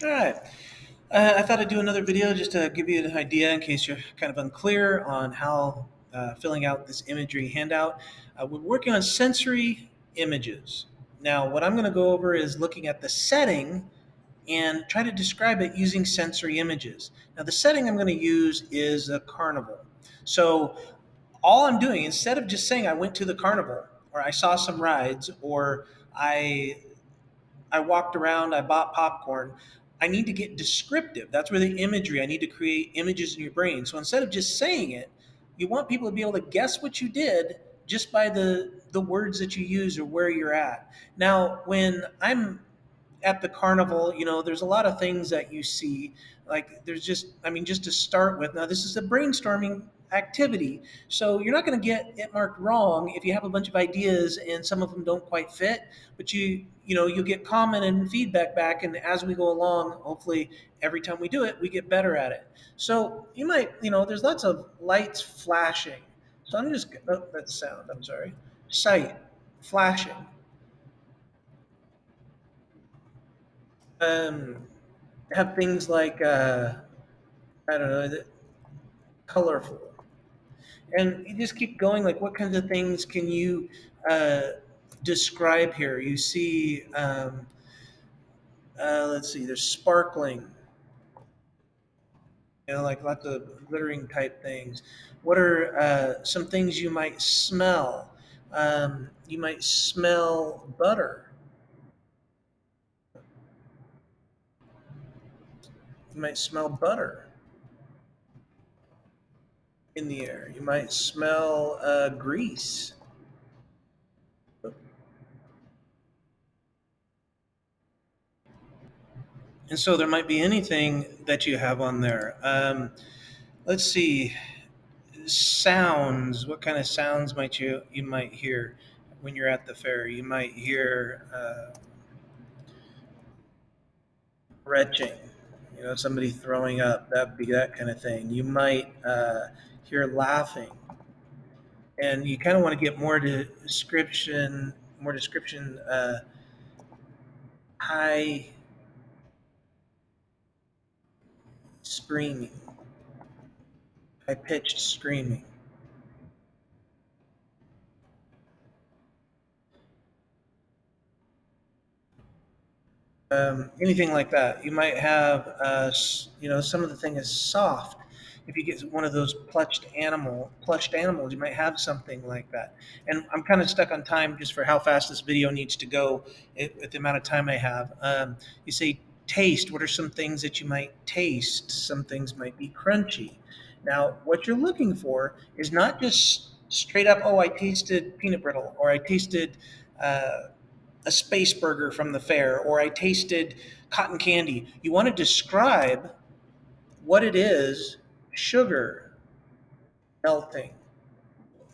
All right. I thought I'd do another video just to give you an idea in case you're kind of unclear on how filling out this imagery handout. We're working on sensory images. Now, what I'm going to go over is looking at the setting and try to describe it using sensory images. Now, the setting I'm going to use is a carnival. So, all I'm doing, instead of just saying I went to the carnival, or I saw some rides, or I I walked around, I bought popcorn. I need to get descriptive. That's where the imagery, I need to create images in your brain. So instead of just saying it, you want people to be able to guess what you did just by the words that you use or where you're at. Now, when I'm at the carnival, there's a lot of things that you see. Like there's just to start with, now this is a brainstorming activity. So you're not going to get it marked wrong if you have a bunch of ideas and some of them don't quite fit, but you'll get comment and feedback back. And as we go along, hopefully every time we do it, we get better at it. So you might, there's lots of lights flashing. So I'm just, oh, that's sound, I'm sorry. Sight, flashing. Um, have things like I don't know, colorful, and you just keep going. Like, what kinds of things can you uh, describe here? You see, let's see, there's sparkling, like lots of glittering type things. What are some things you might smell? You might smell butter. You might smell butter in the air. You might smell grease. And so there might be anything that you have on there. Let's see, sounds. What kind of sounds might you might hear when you're at the fair? You might hear retching. Somebody throwing up. That'd be that kind of thing. You might hear laughing, and you kind of want to get more description. More description. High screaming. High pitched screaming. Anything like that. You might have, some of the thing is soft. If you get one of those plushed animals, you might have something like that. And I'm kind of stuck on time just for how fast this video needs to go with the amount of time I have. You say taste. What are some things that you might taste? Some things might be crunchy. Now, what you're looking for is not just straight up, oh, I tasted peanut brittle, or I tasted uh, a space burger from the fair, or I tasted cotton candy. You want to describe what it is: sugar melting.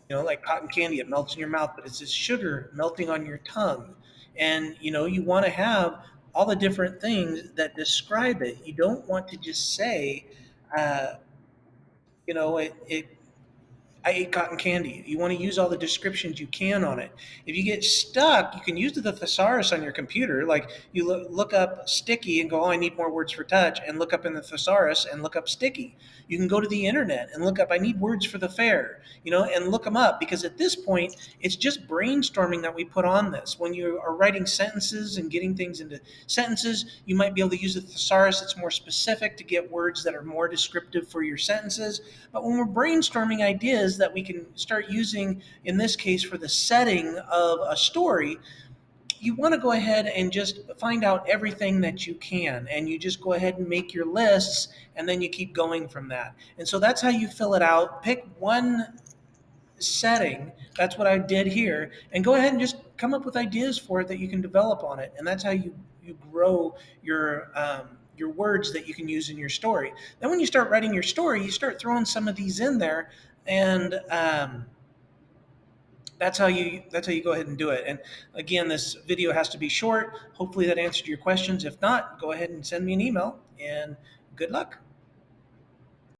Like cotton candy, it melts in your mouth, but it's this sugar melting on your tongue. And, you want to have all the different things that describe it. You don't want to just say, uh, it I ate cotton candy. You want to use all the descriptions you can on it. If you get stuck, you can use the thesaurus on your computer. Like you look up sticky and go, oh, I need more words for touch, and look up in the thesaurus and look up sticky. You can go to the internet and look up, I need words for the fair, and look them up, because at this point, it's just brainstorming that we put on this. When you are writing sentences and getting things into sentences, you might be able to use a thesaurus that's more specific to get words that are more descriptive for your sentences. But when we're brainstorming ideas that we can start using, in this case, for the setting of a story, you want to go ahead and just find out everything that you can, and you just go ahead and make your lists, and then you keep going from that. And so that's how you fill it out. Pick one setting. That's what I did here, and go ahead and just come up with ideas for it that you can develop on it. And that's how you grow your words that you can use in your story. Then when you start writing your story, you start throwing some of these in there, and that's how you go ahead and do it. And again, this video has to be short. Hopefully that answered your questions. If not, go ahead and send me an email, and good luck.